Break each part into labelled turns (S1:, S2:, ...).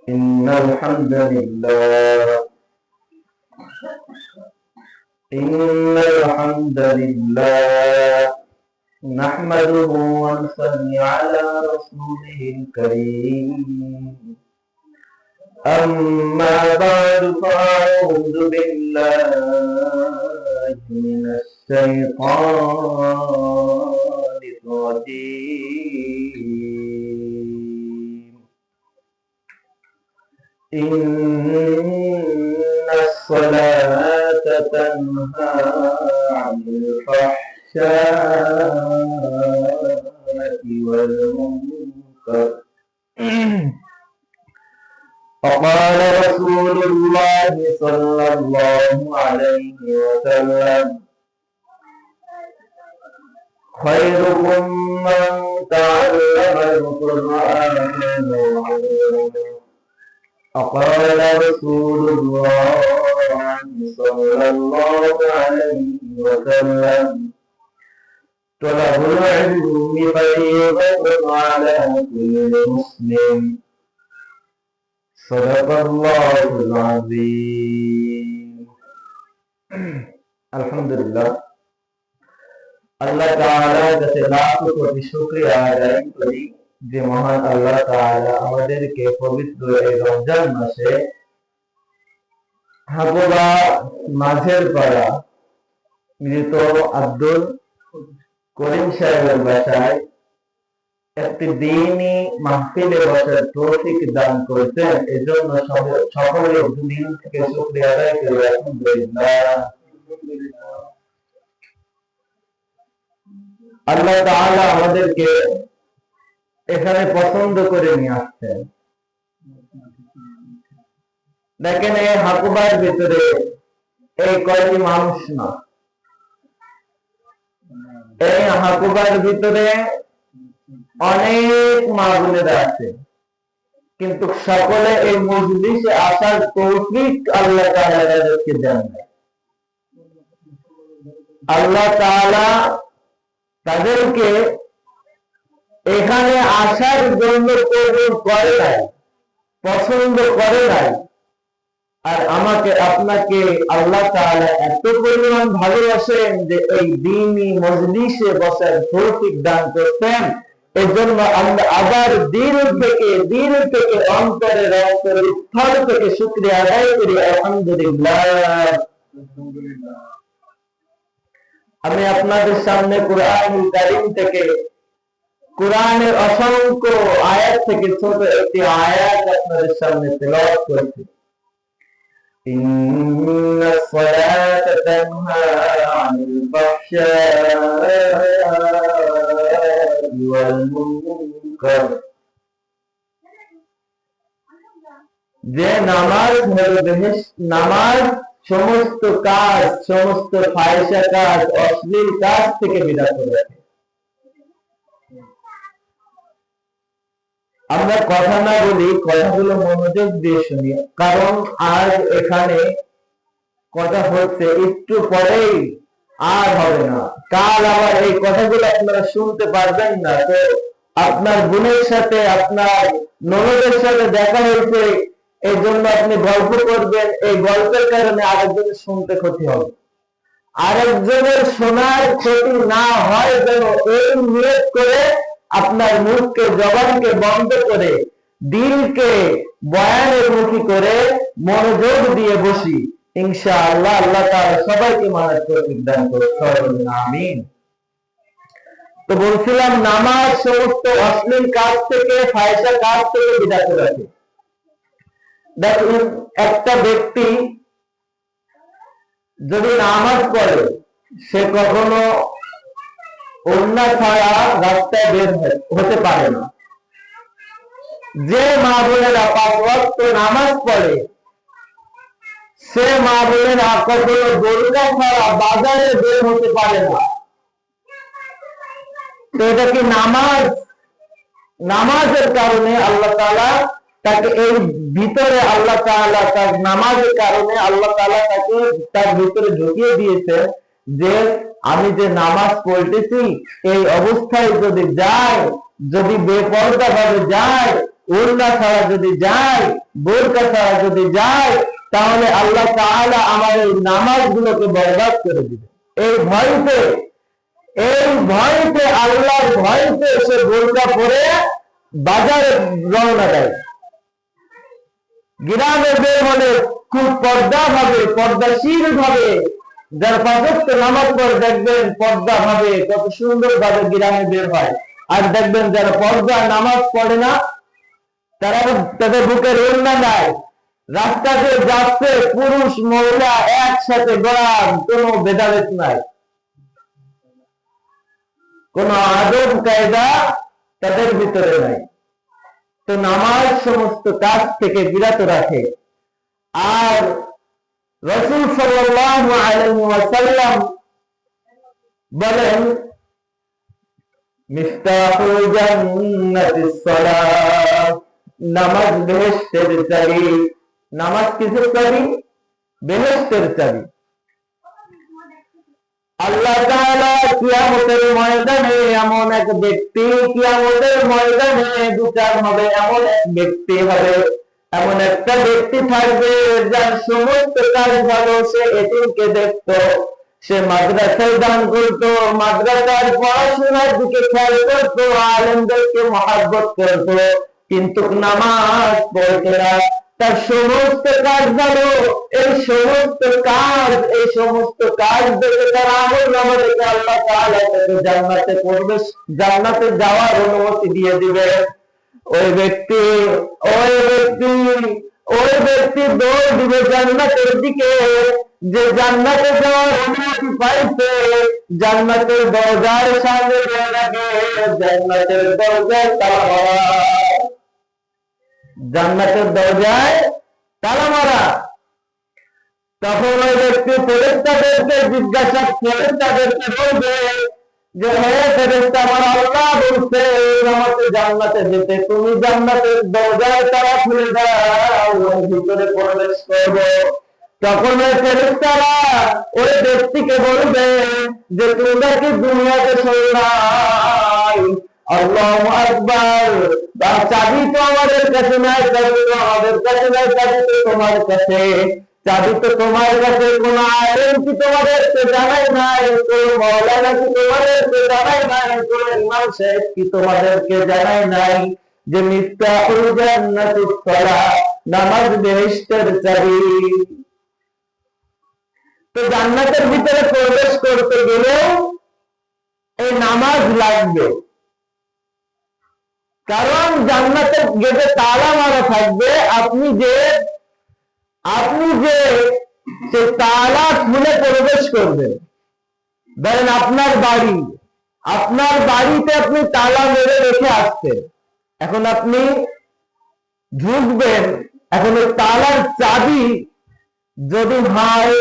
S1: إن الحمد لله نحمده ونصلي على رسوله الكريم. أما بعد فأعوذ بالله من الشيطان الرجيم. إن الصلاة تنهى عن الفحشاء والمنكر. فقال رسول الله صلى الله عليه وسلم: خيركم من تعلم القرآن وعلمه. فقال رسول الله صلى الله عليه وسلم: طلب العلم فريضة على كل مسلم. صدق الله العظيم. আলহামদুলিল্লাহ, আল্লাহ তাআলার কাছে লাখ কোটি শুকরিয়া আদায় করি যে মহান আল্লাহ তাআলা আমাদেরকে পবিত্র এই রমজান মাসে হাকুবা মাঝের পাড়া মৃত আব্দুল করিম সাহেবের বাসায় একটি দ্বীনি মাহফিলে বসার তৌফিক দান করেছেন। এজন্য সকলে দিন থেকে শুকরিয়া আদায় করি। আলহামদুলিল্লাহ। আল্লাহ তাআলা আমাদেরকে এখানে পছন্দ করে নিয়ে আসছেন। দেখেন, এই হাকুবার ভিতরে এই কয়টি মানুষ না, এই হাকুবার ভিতরে অনেক মা বোনেরা আছে, কিন্তু সকলে এই মজলিসে আসার তৌফিক আল্লাহ তাআলা তাদেরকে দেন নাই। আল্লাহ তাআলা তাদেরকে এখানে আসার জন্য কবুল করে নাই, পছন্দ করে নাই। আর আমাকে আপনাকে আল্লাহ তাআলা এত পরিমাণ ভালোবাসেন যে এই দ্বীনি মজলিসে বসার তৌফিক দান করতেন। এজন্য আমরা আবার দিল থেকে অন্তরের স্থল থেকে শুকরিয়া আদায় করি। আলহামদুলিল্লাহ। আমি আপনাদের সামনে কুরআনুল কারীম থেকে, কুরআনের অসংখ্য আয়াত থেকে ছোট একটি আয়াত আপনাদের সামনে তেলাওয়াত করছি। ইন্নাস সালাতা তানহা আনিল ফাহশাই ওয়াল মুনকার। যে নামাজ হলো নামাজ সমস্ত কাজ, সমস্ত ফাহিশা কাজ, অশ্লীল কাজ থেকে বিরত রাখে। আমরা কথা না বলি, কথাগুলো মনোযোগ দিয়ে শুনি, কারণ আজ এখানে কথা হচ্ছে, একটু পরেই আর হবে না। কাল আবার এই কথাগুলো আপনারা শুনতে পারবেন না। তো আপনার বোনের সাথে, আপনার ননদের সাথে দেখা হয়েছে, এই জন্য আপনি গল্প করবেন, এই গল্পের কারণে আরেকজনের শুনতে ক্ষতি হবে। আরেকজনের শোনার ক্ষতি না হয় যেন এই নিয়ত করে আপনার মুখকে, জবানকে বন্ধ করে, দিলকে বয়ানের মুখী করে মনোযোগ দিয়ে বসি। ইনশাআল্লাহ আল্লাহ তাআলা সবাইকে মানার তৌফিক দান করুন। আমিন। তো বলছিলাম, নামাজ সমস্ত অশ্লীল কাজ থেকে, ফাহিশা কাজ থেকে বিরত রাখে। দেখুন, একটা ব্যক্তি যদি নামাজ পড়ে, সে কখনো ওড়না ছাড়া রাস্তায় বের হতে পারে না। যে মা বোনেরা 5 ওয়াক্ত নামাজ পড়ে, সে মা বোনেরা কখনো বোরকা ছাড়া বাজারে বের হতে পারে না। তো এটা কি নামাজ? নামাজের কারণে আল্লাহ তাআলা তাকে এই ভিতরে, আল্লাহ তাআলা তার নামাজের কারণে আল্লাহ তাআলা তাকে তার ভিতরে ঢুকিয়ে দিয়েছে যে আমি যে নামাজ পড়তেছি, এই অবস্থায় যদি যায়, যদি বেপরদা ভাবে যায়, ওড়না ছাড়া যদি যায়, বোরকা ছাড়া যদি যায়, তাহলে আল্লাহ তাআলা আমাদের নামাজগুলোকে বরবাদ করে দিবে। এই ভয়তে আল্লাহর ভয়তে সে বোরকা পরে বাজারে রওনা দেয়। গ্রামে বের হলে খুব পর্দাশীল ভাবে, যার 5 ওয়াক্ত নামাজ পড়ে দেখবেন পর্দা ভাবে কত সুন্দর ভাবে গ্রামে বের হয়। আর দেখবেন যারা পর্দা নামাজ পড়ে না, তারা তাদের বুকের ওড়না নাই, রাস্তাতে যাচ্ছে পুরুষ মহিলা একসাথে গড়ান, কোনো ভেদাভেদ নাই, কোন আদব কায়দা তাদের ভিতরে নাই। তো নামাজ সমস্ত কাজ থেকে বিরত রাখে। আর রাসূল সাল্লাল্লাহু আলাইহি ওয়াসাল্লাম বলেন, মিফতাহুল জান্নাতিস সালাত, নামাজ বেহেশতের চাবি। নামাজ কিসের চাবি? বেহেশতের চাবি। আল্লাহ তাআলা কিয়ামতের ময়দানে এমন এক ব্যক্তি, কিয়ামতের ময়দানে বিচার হবে, এমন এক ব্যক্তি হবে, এমন একটা ব্যক্তি থাকবে যার সমস্ত কাজ ভালো। সে এতিমকে দেখতো, সে মাদ্রাসায় দান করতো, মাদ্রাসার পড়াশোনার দিকে খেয়াল করতো, আলেমদেরকে মহব্বত করতো, কিন্তু নামাজ পড়তো না। তার সমস্ত কাজ ভালো, এই সমস্ত কাজ দেখে তার আমলনামা দেখে আল্লাহ তাআলা তাকে জান্নাতে যাওয়ার অনুমতি দিয়ে দিবে। ওই ব্যক্তি দৌড় দিবে জান্নাতের দিকে, যে জান্নাতে যাওয়ার অনুমতি পাইছে, জান্নাতের দরজার সামনে রাখে, জান্নাতের দরজায় তালা মারা, জান্নাতের দরজায় তালা মারা। তখন ওই ব্যক্তি ফেরেশতাদেরকে বলবে যে, হে ফেরেশতা, আমার আল্লাহ বলছে আমাকে জান্নাতে যেতে, তুমি জান্নাতের দরজায় তালা খুলে দাও, ভিতরে প্রবেশ করবো। তখন ওই ফেরেশতারা ওই ব্যক্তিকে বলবে যে, তোমরা কি দুনিয়াতে শুনলাই? আল্লাহু আকবার, চাবি তো আমাদের কাছে নাই, চাবি তো আমাদের কাছে নাই, চাবি তো তোমার কাছে, চাবি তো তোমার কাছে। কোন আলেম কি তোমাদেরকে জানাই নাই? কোন মাওলানা কি তোমাদেরকে জানাই নাই? কোন ইমাম সাহেব কি তোমাদেরকে জানাই নাই যে মিফতাহুল জান্নাতিস সালাত, নামাজ বেহেশতের চাবি। তো জান্নাতের ভিতরে প্রবেশ করতে গেলেও এই নামাজ লাগবে, কারণ জান্নাতের গেটে তালা মারা থাকবে। আপনি যে সে তালা খুলে প্রবেশ করবেন। ধরেন আপনার বাড়িতে আপনি তালা মেরে রেখে আসছেন, এখন আপনি ঢুকবেন। এখন ওই তালার চাবি যদি হয়,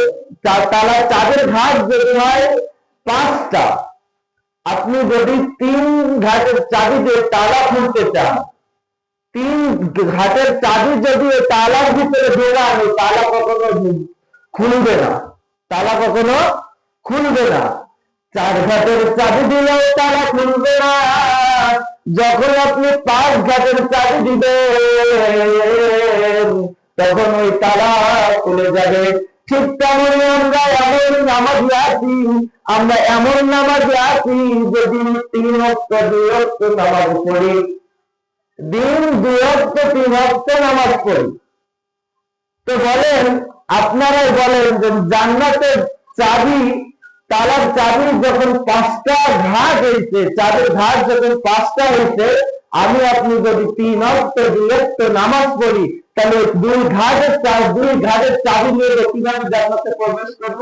S1: তালার চাবির ঘাট যদি হয় 5টা, আপনি যদি 3 ঘাটের চাবি দিয়ে তালা খুলতে চান, 3 ঘাটের চাবি যদি তালার ভিতরে ঢোকান, ওই তালা কখনো খুলবে না, তালা কখনো খুলবে না। 4 ঘাটের চাবি দিলেও তালা খুলবে না। যখন আপনি 5 ঘাটের চাবি দিবেন, তখন ওই তালা খুলে যাবে। ঠিক তেমনি আমরা এমন নামাজে আছি যদি 3 ওয়াক্ত 2 ওয়াক্ত নামাজ পড়ি, দিন 2 ওয়াক্ত 3 ওয়াক্ত নামাজ পড়ি। তো বলেন, আপনারাই বলেন যে জান্নাতের চাবি, তালার চাবি যখন 5টা ঘাট হয়েছে, চাবির ঘাট যখন 5টা হয়েছে, আমি আপনি যদি 3 ওয়াক্ত 2 ওয়াক্ত নামাজ পড়ি, তাহলে 2 ঘাটের চাবি নিয়ে কিভাবে জান্নাতে প্রবেশ করব?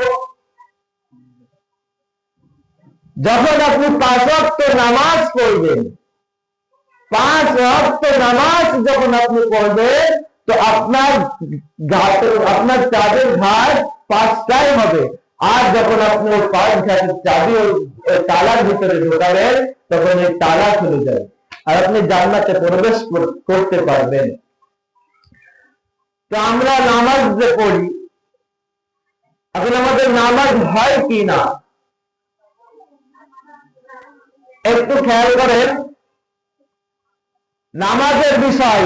S1: যখন আপনি 5 ওয়াক্ত নামাজ পড়বেন, 5 ওয়াক্ত নামাজ যখন আপনি পড়বেন, তো আপনার চাবির ঘাট 5টাই হবে। আর যখন আপনি 5 ঘাটের চাবি তালার ভিতরে ঢোকাবেন, তখন এই তালা খুলে যাবে আর আপনি জান্নাতে প্রবেশ করতে পারবেন। তো আমরা নামাজ যে পড়ি, এখন আমাদের নামাজ হয় কি না একটু খেয়াল করেন। নামাজের বিষয়,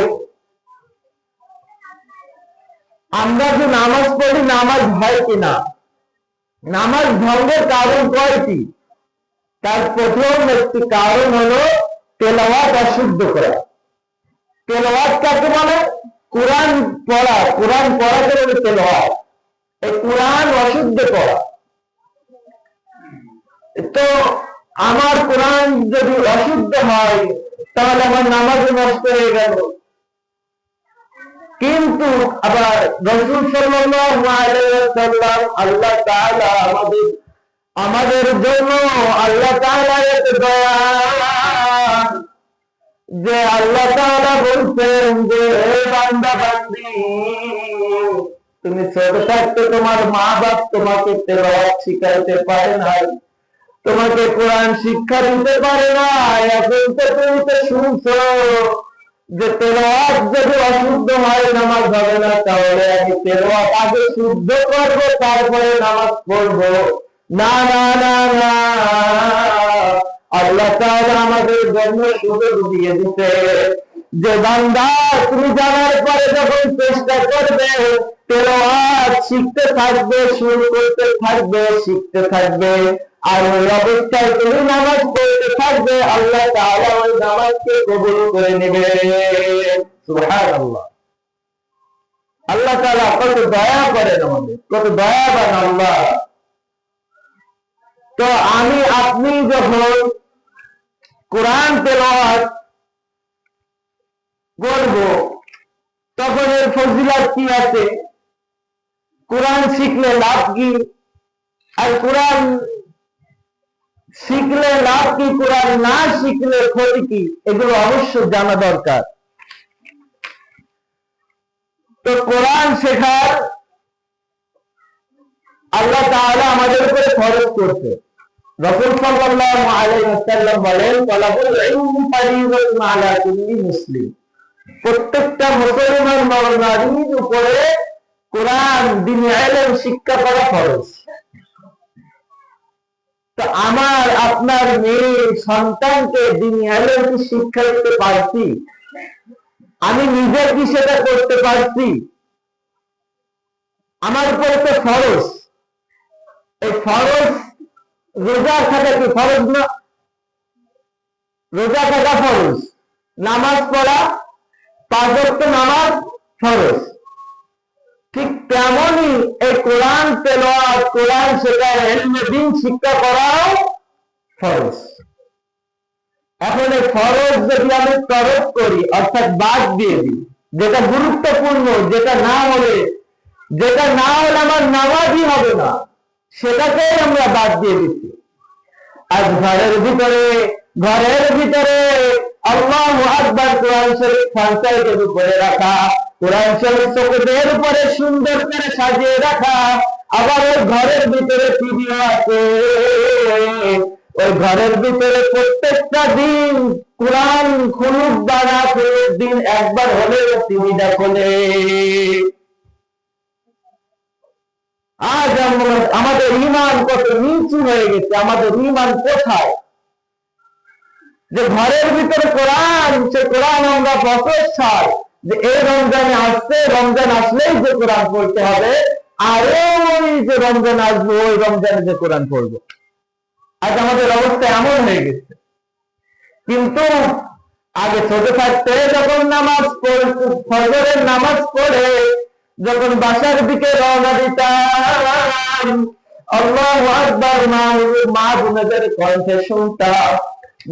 S1: আমরা যে নামাজ পড়ি নামাজ হয় কিনা, নামাজ ভঙ্গের কারণ কয়টি? তার প্রথম একটি কারণ হলো তেলাওয়াত অশুদ্ধ করা। তেলাওয়াত কাকে বলে? কোরআন পড়া, কোরআন পড়াকে বলে তেলাওয়াত। এই কোরআন অশুদ্ধ করা। তো আমার কোরআন যদি অশুদ্ধ হয় তাহলে আমার নামাজ নষ্ট হয়ে গেল। কিন্তু আবার রাসূল সাল্লাল্লাহু আলাইহি ওয়াসাল্লাম আল্লাহ তাআলা আমাদের জন্য আল্লাহ তাআলা এত দয়া যে আল্লাহ তাআলা বলছেন যে হে বান্দা বান্দি, তুমি ছোট থাকতে তোমার মা বাপ তোমাকে তেলাওয়াত শিখাইতে পারে নাই, তোমাকে কোরআন শিক্ষা দিতে পারে না। এখন তো তুমি তো শুনছো যে তেলাওয়াত যদি অশুদ্ধ হয় নামাজ হবে না, তাহলে আমি তেলাওয়াত আগে শুদ্ধ করবো তারপরে নামাজ পড়বো। না না না না, আল্লাহ তাআলা আমাদের জন্য সুযোগ দিয়ে দিতে যে বান্দা তুমি জানার পরে যখন চেষ্টা করবে তেলাওয়াত শিখতে থাকবে, শুরু করতে থাকবে, শিখতে থাকবে, আর ওই অবস্থায় তুমি নামাজ পড়তে থাকবে, আল্লাহ তাআলা ওই নামাজকে কবুল করে নেবে। সুবহানাল্লাহ। আল্লাহ তাআলা কত দয়া করেন আমাদের, কত দয়াবান আল্লাহ। তো আপনি যখন কোরআন তেলাওয়াত করব তখন এর ফজিলত কি আছে? কোরআন শিখলে লাভ কি? আর কোরআন শিখলে লাভ কি, কোরআন না শিখলে ক্ষতি কি? এগুলো অবশ্য জানা দরকার। তো কোরআন শেখার আল্লাহ তাআলা আমাদের উপরে ফরজ করছে। রাসূল সাল্লাল্লাহু আলাইহি ওয়াসাল্লাম বলেন, তালাবুল ইলমি ফারিদাতুন আলা কুল্লি মুসলিম। প্রত্যেকটা মুসলমান নর-নারীর উপরে কোরআন দ্বীনি ইলম শিক্ষা করা ফরজ। তো আমার আপনার মেয়ে সন্তানকে দ্বীনি ইলম কি শিক্ষা দিতে পারছি? আমি নিজে কি সেটা করতে পারছি? আমার উপরে তো ফরজ। এই ফরজ, রোজা থাকা কি ফরজ না? রোজা থাকা ফরজ, নামাজ পড়া 5 ওয়াক্ত নামাজ ফরজ। ঠিক তেমনই এই কোরআন তেলাওয়াত, কোরআন শেখা, ইলমে দ্বীন শিক্ষা করাও ফরজ। এখন এই ফরজ যদি আমি তরক করি, অর্থাৎ বাদ দিয়ে দিই, যেটা গুরুত্বপূর্ণ, যেটা না হলে আমার নামাজই হবে না, সেটাকেই আমরা বাদ দিয়ে দিচ্ছি। আজ ঘরের ভিতরে আল্লাহু আকবার কোরআন শরীফ ফান্সাইটের উপরে রাখা, কোরআন শরীফ চোখের উপরে সুন্দর করে সাজিয়ে রাখা, আবার ওই ঘরের ভিতরে টিভিও আছে। ওই ঘরের ভিতরে প্রত্যেকটা দিন কোরআন খুলুক বা না খুলুক, দিন একবার হলেও টিভিটা খোলে। আজ আমাদের ঈমান কত নিচু হয়ে গেছে, আমাদের ঈমান কোথায়? যে ঘরের ভিতরে কোরআন, সে কোরআন আমরা বছর ছাড় যে এই রমজানে আসছে, রমজান আসলেই যে কোরআন পড়তে হবে, আর ওই যে রমজান আসবে ওই রমজানে যে কোরআন পড়বো। আজ আমাদের অবস্থা এমন হয়ে গেছে। কিন্তু আগে ছোট থাকতে যখন ফজরের নামাজ পড়ে যখন বাসার দিকে রওনা দিতাম, আল্লাহু আকবার, মা বোনেদের কণ্ঠে শুনতাম,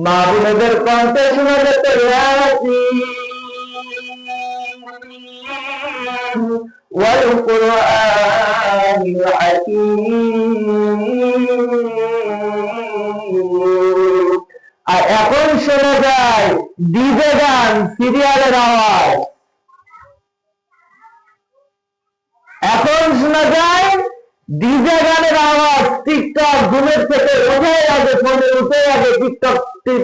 S1: মা বোনেদের কণ্ঠে শোনা যেত ওয়াল কুরআনিল হাকীম। আর এখন শোনা যায় ডিজে গান, সিরিয়ালের আওয়াজ। এখন শোনা যায় ডিজে গানের আওয়াজ। টিকটক ঘুমের থেকে উঠে আগে, ফোনে উঠে আগে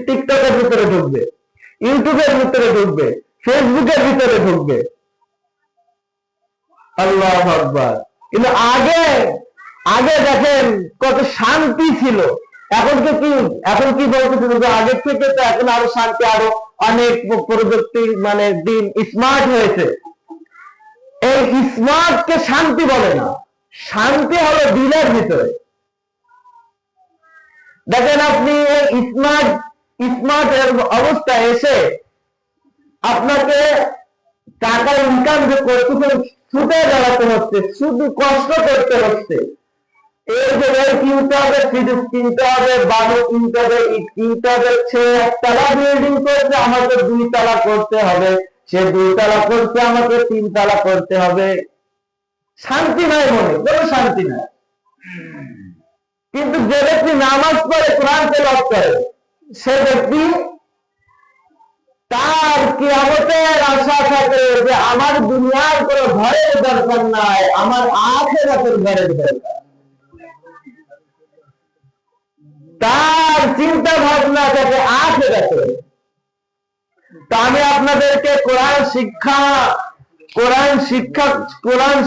S1: টিকটকের ভিতরে ঢুকবে, ইউটিউবের ভিতরে ঢুকবে, ফেসবুকের ভিতরে ঢুকবে। আল্লাহু আকবার। কিন্তু আগে দেখেন কত শান্তি ছিল। এখন কি বলতেছিল যে আগের থেকে তো এখন আরো শান্তি, অনেক প্রযুক্তি মানে দিন স্মার্ট হয়েছে, এই স্মার্ট কে শান্তি বলে না। শান্তি হলো দিলের ভিতরে। দেখেন আপনি এই স্মার্ট স্মার্ট অবস্থায় এসে আপনাকে টাকা ইনকাম যে করতেছেন ছুটে বেড়াতে হচ্ছে, শুধু কষ্ট করতে হচ্ছে। এই জায়গায় কিনতে হবে, ফ্রিজ কিনতে হবে, বালু কিনতে হবে, ইট কিনতে হবে। সে একতলা বিল্ডিং করছে, আমাকে 2 তলা করতে হবে। সে 2 তলা করছে, আমাকে 3 তলা করতে হবে। শান্তি নাই মনে, কোনো শান্তি নাই। কিন্তু যে ব্যক্তি নামাজ পড়ে, কোরআন তেলাওয়াত করে, সে ব্যক্তি তার কিয়ামতের আশা থাকে যে আমার দুনিয়ার কোনো ঘরের দরকার নাই, আমার আখিরাতের ঘরের দরকার। তার চিন্তা ভাবনা থাকে আখিরাতের। তো আমি আপনাদেরকে কোরআন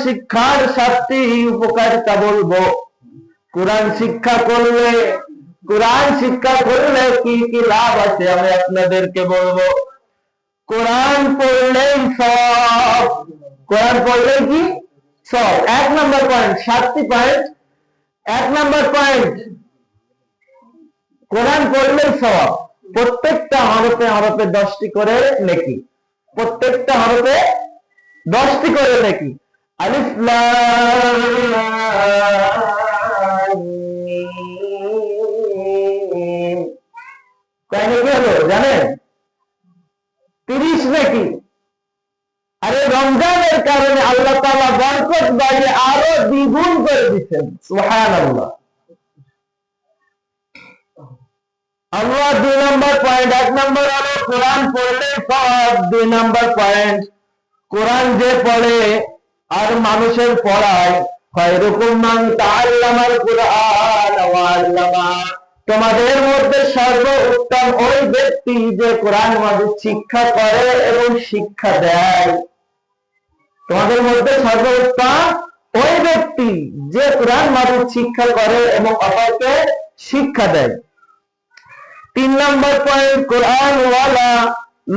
S1: শিক্ষার 7টি উপকারিতা বলবো। কোরআন শিক্ষা করলে কি কি লাভ আছে আমি আপনাদেরকে বলবো। কোরআন পড়লেই সব। কোরআন পড়লেই কি সব। 1 নম্বর পয়েন্ট, 7টি পয়েন্ট। 1 নম্বর পয়েন্ট, কোরআন পড়লেই সব। প্রত্যেকটা হরফে 10টি করে নেকি। প্রত্যেকটা হরফে 10টি করে নেকি। আলিফ লাম মিম। কয় নেকি হলো জানেন? 30 নেকি। আরে রমজানের কারণে আল্লাহ তাআলা বরকত বাড়িয়ে আরো দ্বিগুণ করে দিচ্ছেন। সুবহানাল্লাহ। আল্লাহ 2 নম্বর পয়েন্ট। 1 নম্বর হলো কোরআন পড়লে সব। 2 নম্বর পয়েন্ট, কোরআন যে পড়ে আর মানুষের পড়ায়, খায়রুকুম মান তাআল্লামাল কুরআন ওয়া আল্লামা। তোমাদের মধ্যে সর্বোত্তম ওই ব্যক্তি যে কোরআন মাজিদ শিক্ষা করে এবং শিক্ষা দেয়। তোমাদের মধ্যে সর্বোত্তম ওই ব্যক্তি যে কোরআন মাজিদ শিক্ষা করে এবং অপরকে শিক্ষা দেয়। 3 নম্বর পয়েন্ট, কোরআন ওয়ালা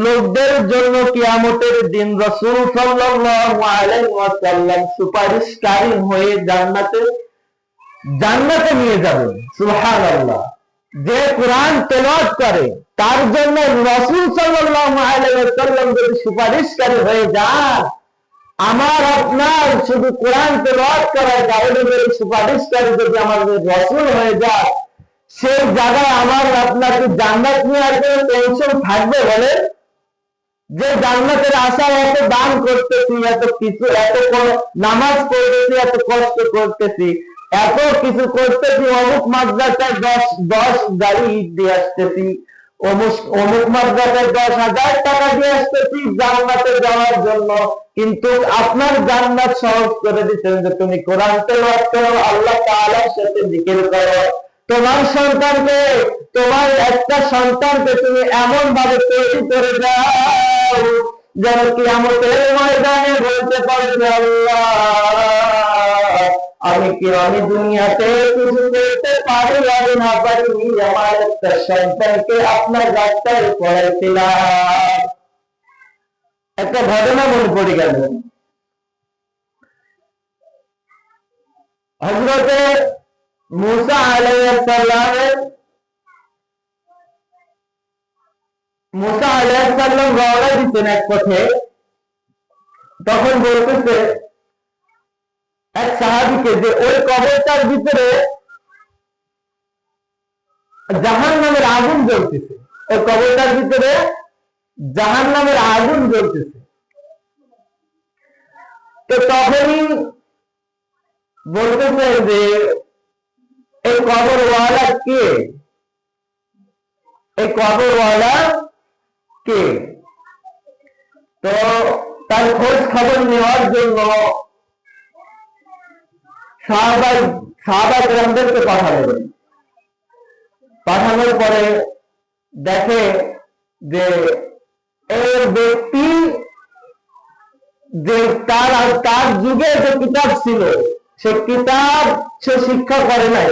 S1: লোকদের জন্য কিয়ামতের দিন রাসূল সাল্লাল্লাহু আলাইহি ওয়াসাল্লাম সুপারিশকারী হয়ে জান্নাতে নিয়ে যাবেন। সুবহানাল্লাহ। যে কোরআন তেলাওয়াত করে তার জন্য রাসূল সাল্লাল্লাহু আলাইহি ওয়াসাল্লাম যদি সুপারিশকারী হয়ে যান, আমার আপনার শুধু কোরআন তেলাওয়াত করার কারণে যদি সুপারিশকারী যদি আমাদের রাসূল হয়ে যায়, সেই জায়গায় আমার আপনার কি জান্নাত নিয়ে আর কোনো টেনশন থাকবে বলে? যে জান্নাতের আশায় এত দান করতেছি, এত কিছু, এত নামাজ পড়তেছি, এত কষ্ট করতেছি, এত কিছু করতেছি, অমুক মাদ্রাসায় 10 গাড়ি ইট দিয়ে আসতেছি, অমুক মাদ্রাসায় 10,000 টাকা দিয়ে আসতেছি জান্নাতে যাওয়ার জন্য, কিন্তু আপনার জান্নাত সহজ করে দিচ্ছেন যে তুমি কোরআন তেলাওয়াত করো, আল্লাহ তাআলার সাথে জিকির করো। তোমার সন্তানকে, তোমার একটা সন্তানকে তুমি এমন ভাবে তৈরি করে দাও যেন কিয়ামতের ময়দানে বলতে পারবে, আল্লাহ আমি দুনিয়াতে কিছু করতে পারি আর না পারি, আমার একটা সন্তানকে আপনার রাস্তায় পড়াইছিলাম। একটা ঘটনা মনে পড়ে গেল। হযরতে মুসা আলাইহিস সালাম রওনা দিতেন এক পথে। তখন বলতেছে এক সাহাবীকে যে ওই কবরটার ভিতরে জাহান্নামের আগুন জ্বলতেছে। ওই কবরটার ভিতরে জাহান্নামের আগুন জ্বলতেছে। তো তখনই বলতেছে যে এই কবরওয়ালা কে? এই কবরওয়ালা কে? তো তার খোঁজ খবর নেওয়ার জন্য সাহাবা-কিরামদেরকে পাঠালেন। পাঠানোর পরে দেখে যে এই ব্যক্তি যে তার যুগে যে কিতাব ছিল সে কিতাব সে শিক্ষা করে নাই,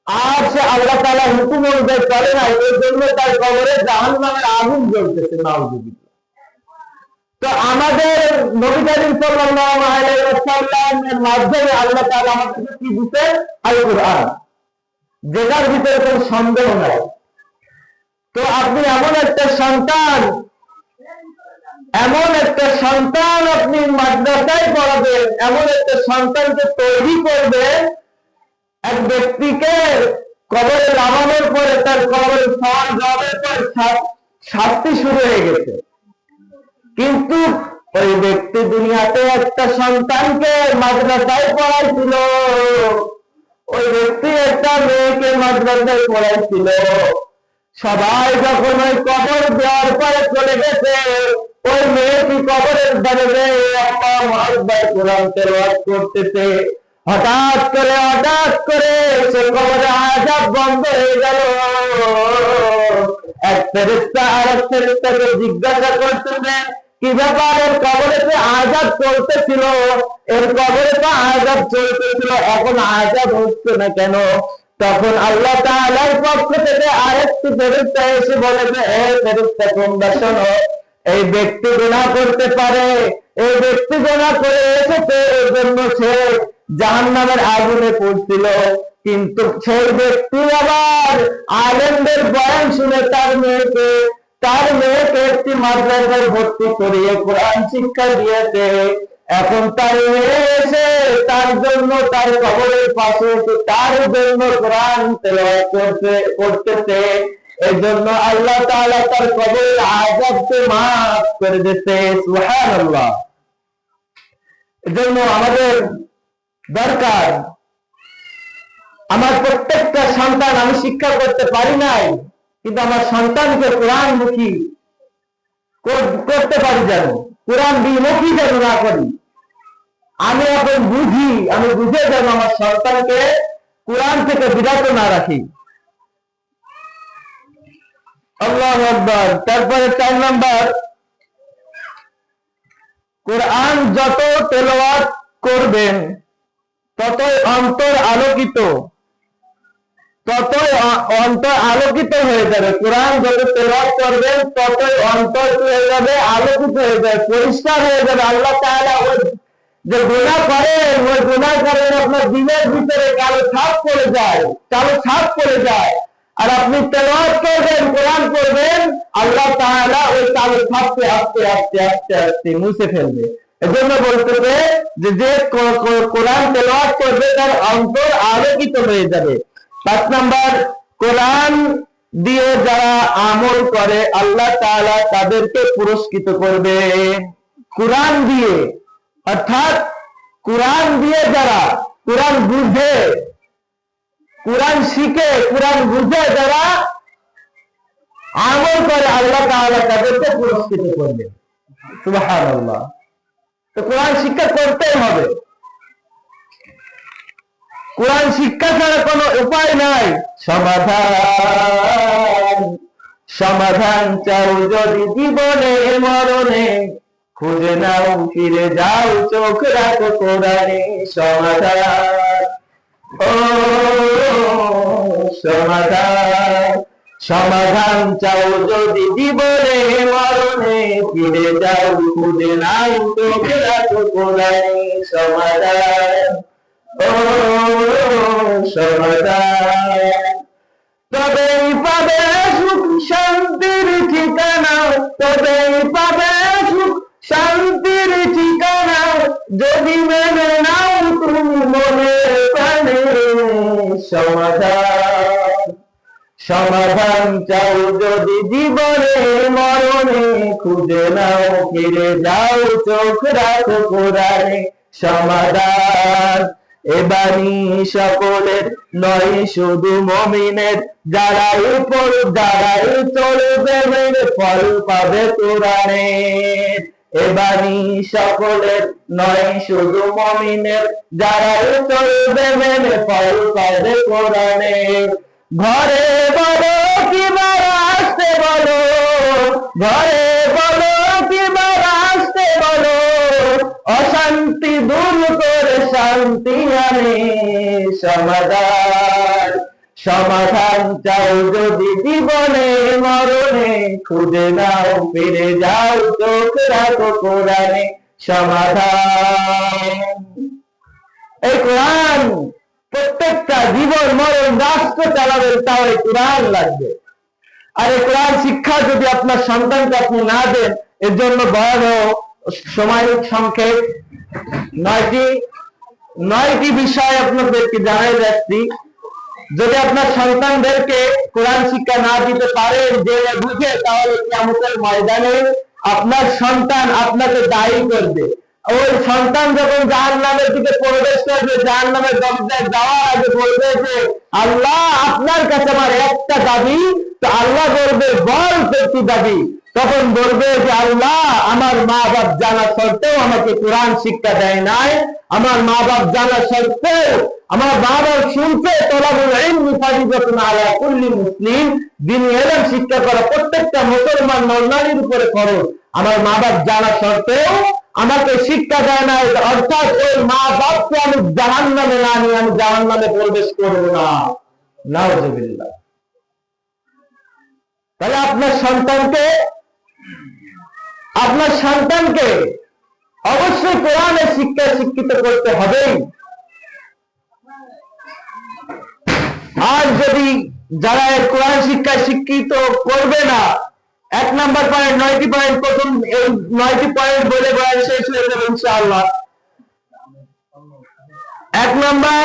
S1: আর সে আল্লাহ তাআলার হুকুম অনুযায়ী চলে না, এই জন্য তার কবরে জাহান্নামের আগুন জ্বলতেছে, নাউযুবিল্লাহ। তো আমাদের নবী করিম সাল্লাল্লাহু আলাইহি ওয়াসাল্লামের মাধ্যমে আল্লাহ তাআলা আমাদেরকে কি দিতেন? আল কোরআন, যেটার ভিতরে কোনো সন্দেহ নাই। তো আপনি এমন একটা সন্তান আপনি মাদ্রাসায় পড়াবেন, এমন একটা সন্তানকে তৈরি করবেন, এক ব্যক্তিকে কবরে নামানোর পরে তার কবরে সওয়াল জবাবের পর শাস্তি শুরু হয়ে গেছে, কিন্তু ওই ব্যক্তি দুনিয়াতে একটা সন্তানকে মাদ্রাসায় পড়াইছিল, ওই ব্যক্তি একটা মেয়েকে মাদ্রাসায় পড়াইছিল। সবাই যখন ওই কবর দেওয়ার পরে চলে গেছে, ওই মেয়েটি কবরের বাইরে আল্লাহু আকবার কোরআন তেলাওয়াত করতেছে। হঠাৎ করে সে কবরে আযাব বন্ধ হয়ে গেল। এক ফেরেশতা আরেক ফেরেশতাকে জিজ্ঞাসা করতেছে, কি ব্যাপার, এর কবরে তো আযাব চলতেছিল, এর কবরে তো আযাব চলতেছিল, এখন আযাব হচ্ছে না কেন? তখন আল্লাহ তাআলার পক্ষ থেকে আরেকটি ফেরেশতা এসে বলেছে, হে ফেরেশতা, তোমরা শোনো, এই ব্যক্তি গুনাহ করতে পারে, এই ব্যক্তি গুনাহ করে এসেছে, এর জন্য সে জাহান্নামের আগুনে পড়ছিল, কিন্তু সেই ব্যক্তি আবার আলেমদের বয়ান শুনে তার মেয়েকে একটি মাদ্রাসায় ভর্তি করিয়ে কোরআন শিক্ষা দিয়েছে। এখন তার মেয়ে এসে তার জন্য তার কবরের পাশে তার জন্য কোরআন তেলাওয়াত করতেছে। এই জন্য আল্লাহ তাআলা তার কবরের আযাবকে মাফ করে দিতে। সুবহানাল্লাহ। এজন্য আমাদের দরকার, আমার প্রত্যেকটা সন্তান, আমি শিক্ষা করতে পারি নাই, কিন্তু আমার সন্তানকে কোরআন মুখী করতে পারি যেন, কোরআন বিমুখী যেন না করি। আমি এখন আমি বুঝে যেন আমার সন্তানকে কোরআন থেকে বিরত না রাখি। আল্লাহু আকবার। তারপরে 4 নাম্বার, কোরআন যত তেলাওয়াত করবেন ততই অন্তর আলোকিত হয়ে যাবে। কোরআন যত তেলাওয়াত করবেন ততই অন্তর হয়ে যাবে, আলোকিত হয়ে যাবে, পরিষ্কার হয়ে যাবে। আল্লাহ তাআলা ওই যে গুনাহ করেন, ওই গুনাহ করেন আপনার দিলের ভিতরে কালো ছাপ পড়ে যায়, আর আপনি তেলাওয়াত করবেন, কোরআন পড়বেন, আল্লাহ তাআলা ওই কালো ছাপকে আস্তে আস্তে আস্তে আস্তে মুছে ফেলবে। এজন্য বলতেছে যে কোরআন তেলাওয়াত করবে তার অন্তর আলোকিত হয়ে যাবে। 5 নাম্বার, কোরআন দিয়ে যারা আমল করে আল্লাহ তাআলা তাদেরকে পুরস্কৃত করবে। কোরআন দিয়ে, অর্থাৎ কোরআন দিয়ে যারা কোরআন বুঝে, কোরআন শিখে, কোরআন বুঝে যারা আমল করে আল্লাহ তাআলা তাদেরকে পুরস্কৃত করবে। সুবহানাল্লাহ। তো কোরআন শিক্ষা করতেই হবে, কোরআন শিক্ষা ছাড়া কোনো উপায় নাই। সমাধান চাও যদি জীবনে মরণে, খুঁজে নাও ফিরে যাও চোখ রাখো কোরআনে। সমাধান চাও যদি জীবনে মরণে, ফিরে যাও খুঁজে নাও চোখ রাখো কোরআনে। সমাধান তবেই পাবে সুখ শান্তির ঠিকানা, তবেই পাবে সুখ শান্তির ঠিকানা, যদি মেনে নাও তুমি মনে প্রাণে। সমাধান চাও যদি জীবনে মরণে, খুঁজে নাও ফিরে যাও চোখ রাখো কোরআনে। সমাধান এ বাণী সকলের নয় শুধু মুমিনের, যারাই চলবে মেনে ফল পাবে কোরআনের। এ বাণী সকলের নয় শুধু মুমিনের, যারাই চলবে মেনে ফল পাবে কোরআনের। ঘরে বলো কিংবা রাস্তে বলো, ঘরে বলো কিংবা রাস্তে বলো, অশান্তি দূর করে শান্তি আনে। সমাধান চাও যদি জীবনে মরণে, খুঁজে নাও ফিরে যাও চোখ রাখো কোরআনে সমাধান। এই কোরআন প্রত্যেকটা জীবন মরণ রাষ্ট্র চালাবেন, তাও এই কোরআন লাগবে। আর এই কোরআন শিক্ষা যদি আপনার সন্তানকে আপনি না দেন, এর জন্য ভয়াবহ সময় সংক্ষেপ 9টি বিষয় আপনাদেরকে জানাই যাচ্ছি। যদি আপনার সন্তানদেরকে কোরআন শিক্ষা না দিতে পারেন জেনে বুঝে, তাহলে কিয়ামতের ময়দানে আপনার সন্তান আপনাকে দায়ী করবে। ওই সন্তান যখন জাহান্নামের দিকে প্রবেশ করবে, জাহান্নামের দরজায় যাওয়ার আগে বলবে যে আল্লাহ আপনার কাছে আমার একটা দাবি। তো আল্লাহ বলবে বল তোর কি দাবি? তখন বলবে যে আল্লাহ আমার মা বাপ জানা সত্ত্বেও আমাকে কোরআন শিক্ষা দেয় নাই, আমার মা বাপ জানা সত্ত্বেও আমার মা বাপ শুনছে তলাবুল ইলমি ফারিদাতুন আলা কুল্লি মুসলিম, দ্বীনি ইলম শিক্ষা করা প্রত্যেকটা মুসলমান নর-নারীর উপরে ফরজ। আমার মা বাপ জানা সত্ত্বেও আমাকে শিক্ষা দেয় না, অর্থাৎ ওই মা বাপকে আমি জাহান্নামে না নিয়ে আমি জাহান্নামে প্রবেশ করবো না। নাউজুবিল্লাহ। তাহলে আপনার সন্তানকে অবশ্যই কোরআনের শিক্ষায় শিক্ষিত করতে হবেই। আর যদি যারা কোরআন শিক্ষায় শিক্ষিত করবে না, 1 নম্বর পয়েন্ট 9টি পয়েন্ট, প্রথম এই 9টি পয়েন্ট বলে বয়ান শেষ হয়ে যাবে ইনশাআল্লাহ। 1 নম্বর,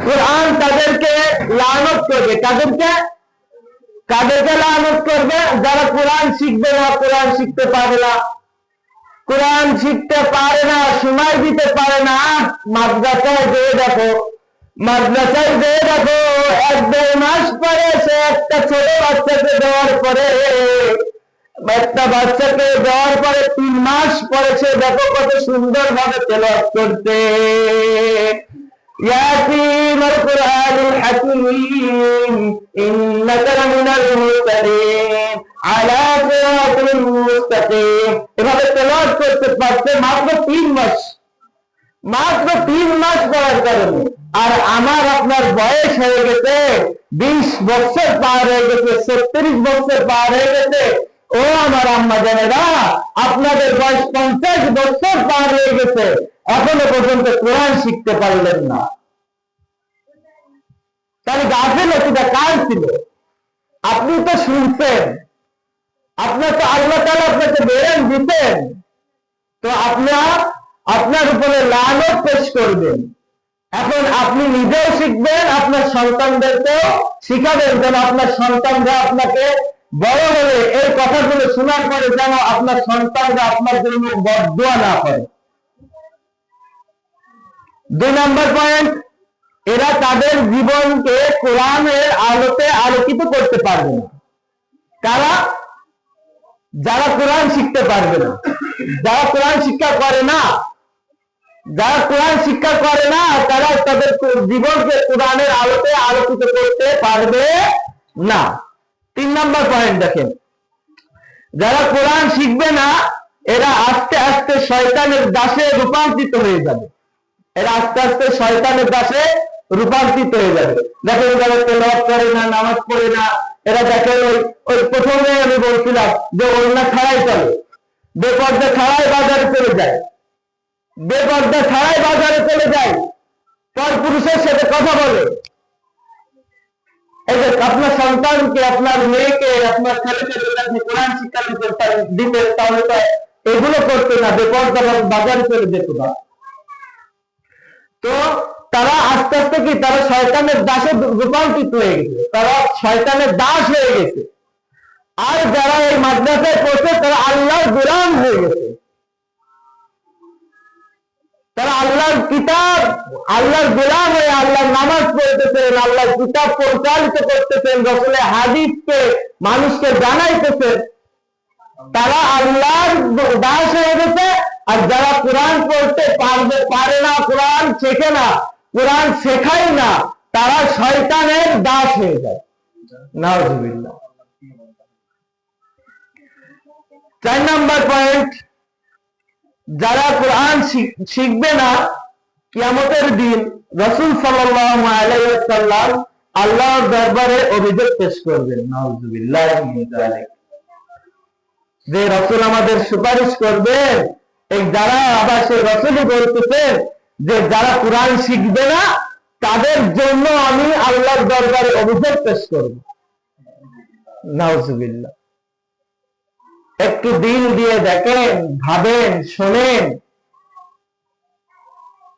S1: কোরআন তাদেরকে লানত করবে। কাদেরকে লানত করবে? যারা কোরআন শিখবে না, কোরআন শিখতে পারে না, কোরআন শিখতে পারে না, সময় দিতে পারে না। মাদ্রাসায় যেয়ে দেখো 1-2 মাস পরে সে একটা ছোট বাচ্চাকে দেওয়ার পরে, 3 মাস পরে সে দেখো কত সুন্দর ভাবে তেলাওয়াত করতে। ইয়াসিনুল কুরআনুল হাকীম ইন্নাকা লামিনাল মুরসালিন আলা সিরাতিল মুস্তাকিম, এভাবে তেলাওয়াত করতে পারছে মাত্র 3 মাস পড়ার কারণে। আর আমার আপনার বয়স হয়ে গেছে 20 বছর পার হয়ে গেছে, 36 বছর পার হয়ে গেছে। ও আমার আম্মা জানেরা, আপনাদের বয়স 50 বছর পার হয়ে গেছে, এখনো পর্যন্ত কোরআন শিখতে পারলেন না। তাহলে গাফিলতিটা কার ছিল? আপনি তো শুনছেন, আপনার তো আল্লাহ তাআলা আপনাকে বেরেন দিতেন, তো আপনার উপরে লানত পেশ করবেন। এখন আপনি নিজেও শিখবেন, আপনার সন্তানদেরকেও শিখাবেন, যেন আপনার সন্তানরা আপনাকে বড় হলে এই কথাগুলো শোনার পরে যেন আপনার সন্তানরা আপনার জন্য বদদুয়া না করে। 2 নম্বর পয়েন্ট, এরা তাদের জীবনকে কোরআনের আলোতে আলোকিত করতে পারবে না। কারা? যারা কোরআন শিখতে পারবে না, যারা কোরআন শিক্ষা করে না, তারা তাদের জীবনকে কোরআনের আলোতে আলোকিত করতে পারবে না। 3 নম্বর পয়েন্ট দেখেন, যারা কোরআন শিখবে না, এরা আস্তে আস্তে শয়তানের দাসে রূপান্তরিত হয়ে যাবে। দেখেন যারা তেলাওয়াত করে না, নামাজ পড়ে না, এরা দেখেন ওই প্রথমে আমি বলছিলাম যে ওড়না ছাড়াই চলে, বেপর্দা ছাড়াই বাজারে চলে যায়, পরপুরুষের সাথে কথা বলে। এই যে আপনার সন্তানকে, আপনার মেয়েকে, আপনার ছেলেকে যদি আপনি কোরআন শিক্ষা দিতেন, তাহলে তো এগুলো করতে না, বেপর্দা বাজারে চলে যেত না। তো তারা আস্তে আস্তে কি, তারা শয়তানের দাসে রূপান্তরিত হয়ে গেছে, তারা শয়তানের দাস হয়ে গেছে। আর যারা এই মাদ্রাসায় পড়ছে, তারা আল্লাহর গোলাম হয়ে গেছে। তারা আল্লাহর কিতাব, আল্লাহর গোলাম হয়ে আল্লাহর নামাজ পড়তেছেন, আল্লাহর কিতাব পরিচালিত করতেছেন, রাসূলের হাদিসকে মানুষকে জানাইতেছেন। তারা আল্লাহর দাস হয়ে গেছে। আর যারা কোরআন পড়তে পারে না, কোরআন শেখে না, কোরআন শেখায় না, তারা শয়তানের দাস হয়ে যায়। নাউজুবিল্লাহ। 4 নম্বর পয়েন্ট, যারা কোরআন শিখবে না, কিয়ামতের দিন রাসূল সাল্লাল্লাহু আলাইহি ওয়াসাল্লাম আল্লাহর দরবারে অভিযোগ পেশ করবেন, নাউযুবিল্লাহি মিন যালিক, যে রাসূল আমাদের সুপারিশ করবেন। এই যারা আবার সেই রাসূলই বলতেছেন যে যারা কোরআন শিখবে না তাদের জন্য আমি আল্লাহর দরবারে অভিযোগ পেশ করব, নাউযুবিল্লাহ। একটু দিল দিয়ে দেখেন, ভাবেন, শোনেন,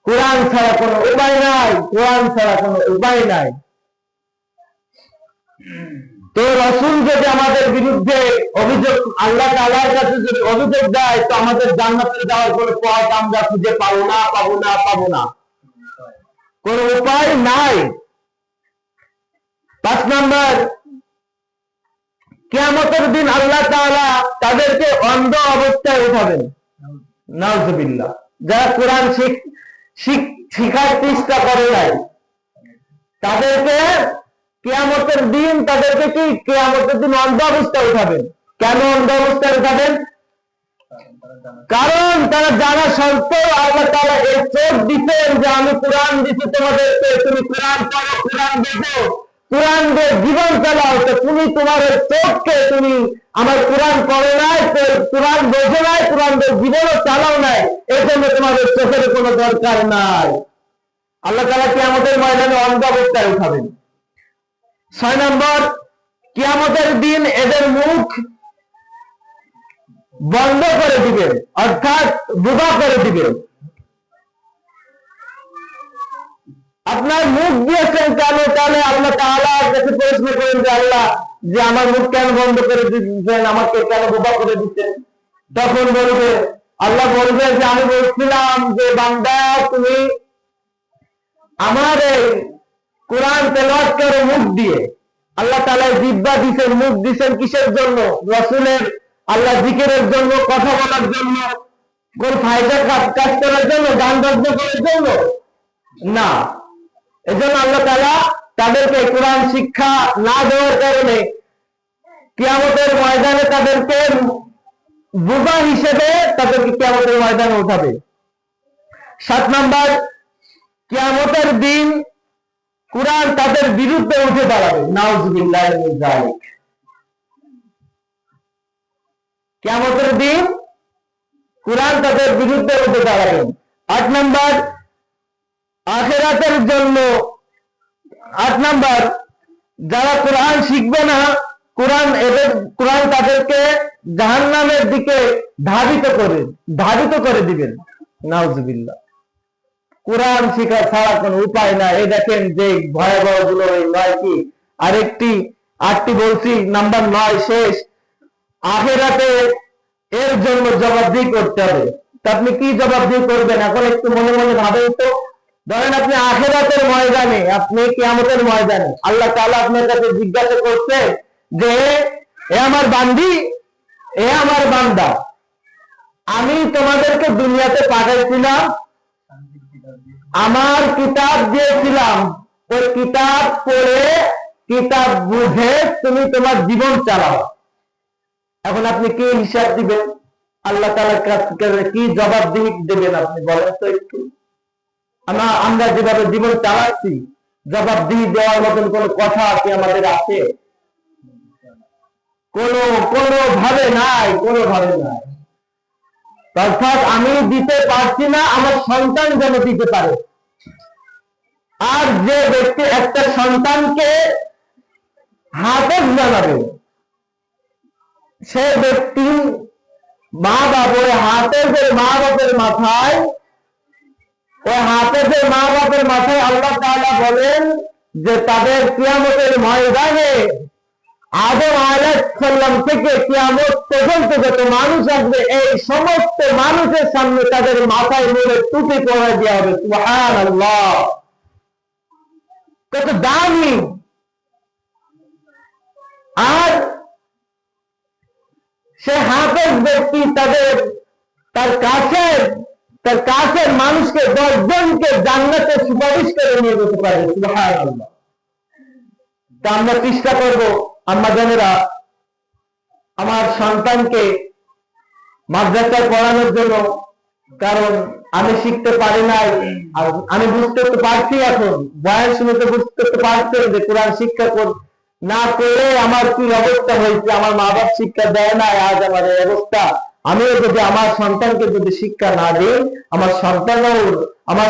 S1: কোরআন ছাড়া কোনো উপায় নাই, কোরআন ছাড়া কোনো উপায় নাই। তো রাসূল যদি আমাদের বিরুদ্ধে অভিযোগ, আল্লাহ তাআলার কাছে যদি অভিযোগ দেয়, তো আমাদের জান্নাতে যাওয়ার কোনো পথ আমরা খুঁজে পাবো না, কোনো উপায় নাই। 5 নম্বর, কিয়ামতের দিন আল্লাহ তাআলা তাদেরকে অন্ধ অবস্থায় উঠাবেন, নাউযুবিল্লাহ। যারা কোরআন শিখার চেষ্টা করে নাই তাদেরকে কিয়ামতের দিন অন্ধ অবস্থায় উঠাবেন। কেন অন্ধ অবস্থায় উঠাবেন? কারণ তারা জানা সত্ত্বেও আল্লাহ তাআলা এই চোখ দিচ্ছেন যে আমি কোরআন দিচ্ছি তোমাদেরকে, তুমি কোরআন পড়ো, কোরআন দেখো, কোরআন দিয়ে জীবন চালাও। তো তুমি তোমার চোখকে তুমি আমার কোরআন পড়ে নাই, কোরআন বোঝো নাই, কোরআন দিয়ে জীবনও চালাও নাই, এই জন্য তোমাদের চোখের কোনো দরকার নাই। আল্লাহ তাআলা কিয়ামতের ময়দানে অন্ধ অবস্থায় উঠাবেন। 6 নম্বর, কিয়ামতের দিন এদের মুখ বন্ধ করে দিবেন, অর্থাৎ বোবা করে দিবেন। আপনার মুখ দিয়েছেন কেন? তাহলে আল্লাহ তাআলার কাছে প্রশ্ন করেন যে আল্লাহ, যে আমার মুখ কেন বন্ধ করে দিচ্ছেন, আমাকে কেন বোবা করে দিচ্ছেন? তখন বলবে, আল্লাহ বলবে যে আমি বলছিলাম যে বান্দা তুমি আমার এই কোরআন তেলাওয়াত করো মুখ দিয়ে। আল্লাহ তাআলা জিহ্বা দিয়েছেন, মুখ দিয়েছেন কিসের জন্য? রাসূলের আল্লাহ জিকিরের জন্য, কথা বলার জন্য, কোন ফায়দা কাজ করার জন্য, গান বাজনা করার জন্য না। এজন্য আল্লাহ তাআলা তাদেরকে কোরআন শিক্ষা না দেওয়ার কারণে কিয়ামতের ময়দানে তাদেরকে বোঝা হিসেবে তাদেরকে কিয়ামতের ময়দানে উঠাবে। 7 নম্বর, কিয়ামতের দিন কোরআন তাদের বিরুদ্ধে উঠে দাঁড়াবে, নাউযুবিল্লাহি মিন যালিক। কিয়ামতের দিন কোরআন তাদের বিরুদ্ধে উঠে দাঁড়াবে। 8 নম্বর, আখিরাতের জন্য 8 নম্বর, যারা কোরআন শিখবে না, কোরআন তাদেরকে জাহান্নামের দিকে ধাবিত করে দিবেন, নাউযুবিল্লাহ। কোরআন শিখা ছাড়া কোনো উপায় নাই। এই দেখেন যে ভয়াবহ গুলো, 9 কি আরেকটি 8টি বলছি, নাম্বার 9 শেষ। আখিরাতে এর জন্য জবাবদিহি করতে হবে। তা আপনি কি জবাবদিহি করবেন? এখন একটু মনে মনে ভাবেন তো। ধরেন আপনি আখিরাতের ময়দানে, আপনি কিয়ামতের ময়দানে আল্লাহ তাআলা আপনার কাছে জিজ্ঞাসা করছে যে এ আমার বান্দি, এ আমার বান্দা, আমি তোমাদেরকে দুনিয়াতে পাঠাইছিলাম, আমার কিতাব দিয়েছিলাম, ওই কিতাব পড়ে, কিতাব বুঝে তুমি তোমার জীবন চালাও। এখন আপনি কি হিসাব দিবেন? আল্লাহ তাআলার কাছে কি জবাবদিহি দেবেন আপনি বলেন তো একটু। আমরা যেভাবে জীবন চালাচ্ছি, জবাবদিহি দেওয়ার মতন কোন কথা কি আমাদের আছে? কোনোভাবে নাই। অর্থাৎ আমি দিতে পারছি না, আমার সন্তান যেন দিতে পারে। আর যে ব্যক্তি একটা সন্তানকে হাফেজ বানাবে, সে ব্যক্তি মা বাবার হাফেজের মা বাপের মাথায়, ওই হাফেজের মা বাপের মাথায় আল্লাহ তাআলা বলেন যে তাদের কিয়ামতের ময়দানে আদম আলাইহিস সালাম থেকে কিয়ামত পর্যন্ত যত মানুষ আসবে, এই সমস্ত মানুষের সামনে তাদের মাথায় মুড়ে টুপি পরিয়ে দেওয়া হবে। সুবহানাল্লাহ, কত দামি! আর সে হাফেজ ব্যক্তি তার কাছের মানুষকে 10 জনকে জান্নাতে সুপারিশ করে নিয়ে যেতে পারে। সুবহানাল্লাহ। তা আমরা চেষ্টা করবো, আম্মা জানেরা, আমার সন্তানকে মাদ্রাসায় পড়ানোর জন্য কারণ আমি শিখতে পারি নাই। আর আমি বুঝতে তো পারছি, এখন বয়ান শুনে তো বুঝতে তো পারছেন যে কোরআন শিক্ষা না করে আমার কি অবস্থা হয়েছে। আমার মা বাপ শিক্ষা দেয় না, আজ আমার এই অবস্থা। আমিও যদি আমার সন্তানকে যদি শিক্ষা না দিই, আমার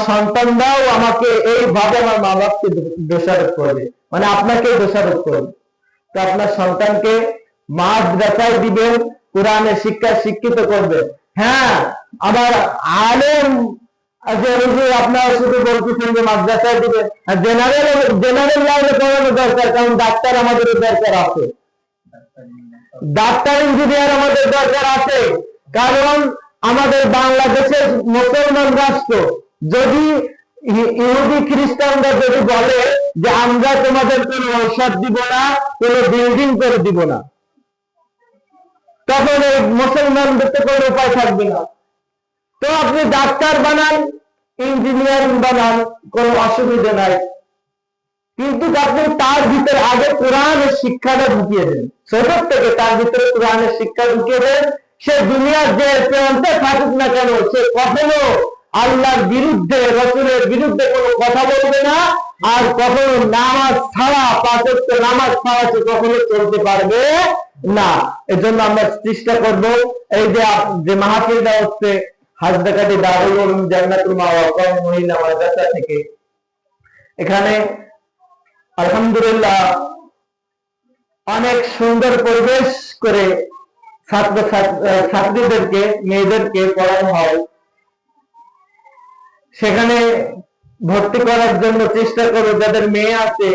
S1: সন্তানরাও আমাকে এইভাবে আমার মা বাপকে দোষারোপ করবে, মানে আপনাকে দোষারোপ করবে। তো আপনার সন্তানকে মাদ্রাসায় দিবেন, কোরআনের শিক্ষা শিক্ষিত করবে। হ্যাঁ, আবার আলেম আপনারা শুধু বলতেছেন যে মাদ্রাসায় দিবেন, জেনারেল লাইনে পড়ানো দরকার, কারণ ডাক্তার আমাদের দরকার আছে, ডাক্তার ইঞ্জিনিয়ার আমাদের দরকার আছে। কারণ আমাদের বাংলাদেশের মুসলমান রাষ্ট্র, যদি ইহুদি খ্রিস্টানরা যদি বলে যে আমরা তোমাদের কোনো ঔষধ দিব না, কোনো বিল্ডিং করে দিব না, তখন এই মুসলমানদের তো কোনো উপায় থাকবে না। তো আপনি ডাক্তার বানান, ইঞ্জিনিয়ারিং বানান, কোনো অসুবিধা নাই, কিন্তু আপনি তার ভিতরে আগে কোরআনের শিক্ষাটা ঢুকিয়ে দেন, ছোট থেকে তার ভিতরে কোরআনের শিক্ষা ঢুকিয়ে দেন। সে দুনিয়ার যে প্রান্তে থাকুক না কেন, সে কখনো আল্লাহর বিরুদ্ধে, রাসূলের বিরুদ্ধে কোনো কথা বলবে না, আর কখনো নামাজ ছাড়া, পাঁচ ওয়াক্ত নামাজ ছাড়া সে কখনো চলতে পারবে না। এজন্য আমরা চেষ্টা করব, এই যে মাহফিলটা হচ্ছে হাজরাকাটি দারুল উলুম জান্নাতুল মাওয়া মহিলা মাদ্রাসা থেকে, এখানে আলহামদুলিল্লাহ অনেক সুন্দর পরিবেশ করে ছাত্রীদেরকে, মেয়েদেরকে পড়ানো হয়। সেখানে ভর্তি করার জন্য চেষ্টা করো যাদের মেয়ে আছে,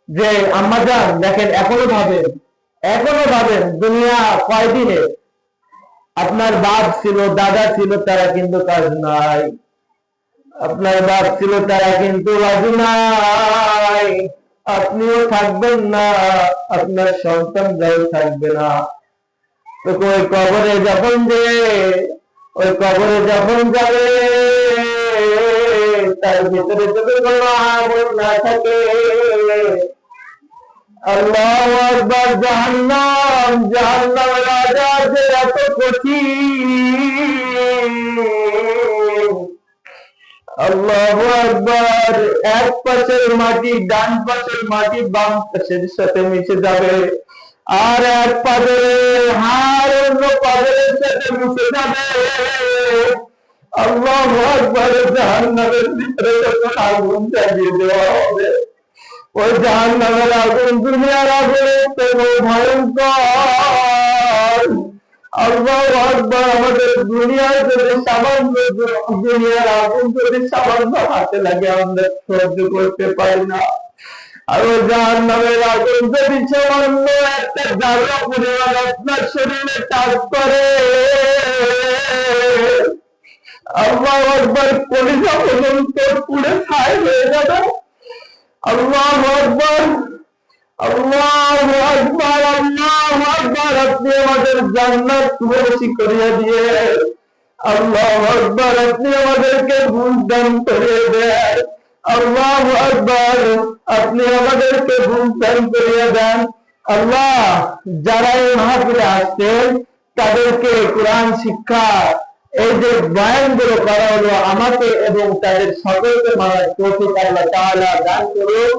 S1: যে আম্মাজান দেখেন, এখনো ভাবেন দুনিয়া কয়দিনে। আপনার বাপ ছিল, দাদা ছিল, তারা কিন্তু কাজ নাই। আপনার বাপ ছিল, তারা কিন্তু রাজু নাই। আপনিও থাকবেন না, আপনার সন্তানরাও থাকবে না। তো ওই কবরে যখন যাবে, তার ভিতরে যদি কোনো আমল না থাকে, আল্লাহু আকবার, জাহান্নামের আযাব যে এত কঠিন। আল্লাহু আকবার, এক পাশের মাটি ডান পাশের মাটি বাম পাশের সাথে মিশে যাবে, আর এক পাশের হাড় অন্য পাশের সাথে মিশে যাবে। আল্লাহু আকবার, জাহান্নামের ভিতরে যখন আগুন জ্বালিয়ে দেওয়া হবে, ওই জাহান্নামের আগুন দুনিয়ার আগুনের থেকে ভয়ঙ্কর। আল্লাহু আকবার, আমাদের দুনিয়ার আগুন যদি সামান্য হাতে লাগে, আমরা সহ্য করতে পারি না। আর ওই জাহান্নামের আগুন যদি সামান্য একটা জায়গা পরিমাণ আপনার শরীরে টাচ করে, আল্লাহু আকবার, কলিজা পর্যন্ত পুড়ে ছাই হয়ে যাবে। আল্লাহু আকবার, আল্লাহু আকবার, আল্লাহু আকবার। আপনি আমাদের জান্নাত প্রবেশ করিয়ে দিয়ে, আল্লাহু আকবার, আপনি আমাদেরকে বুঝ দান করিয়ে দেন। আল্লাহু আকবার, আপনি আমাদেরকে বুঝ দান করিয়ে দেন। আল্লাহ, যারা এই মাহফিলে আসছেন তাদেরকে কোরআন শিক্ষা, এই যে বয়ানগুলো করা হলো, আমাকে এবং তাদের সকলকে মানার তৌফিক আল্লাহ তাআলা দান করুন।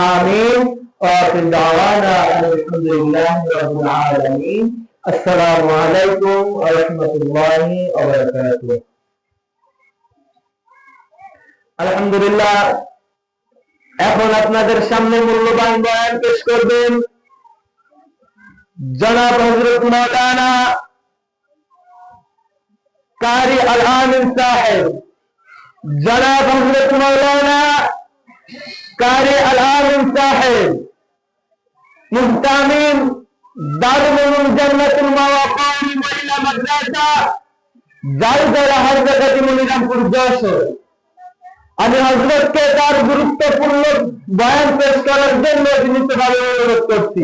S1: আমিন। ওয়া দাওয়ানা আলহামদুলিল্লাহি রাব্বিল আলামিন। আসসালামু আলাইকুম ওয়া রাহমাতুল্লাহি ওয়া বারাকাতুহু। আলহামদুলিল্লাহ, এখন আপনাদের সামনে মূল্যবান বয়ান পেশ করবেন জনাব হযরত মাওলানা কারি আল আমিন সাহেব। জনাব হযরত মাওলানা কারি আল আমিন সাহেব, মুহতামিম দারুল উলুম জান্নাতুল মাওয়া মহিলা মাদ্রাসা, জালজালা হাজরাকাতি মনিরামপুর যশোর। আমি হযরতকে তার গুরুত্বপূর্ণ বয়ান পেশ করার জন্য বিনীতভাবে অনুরোধ করছি।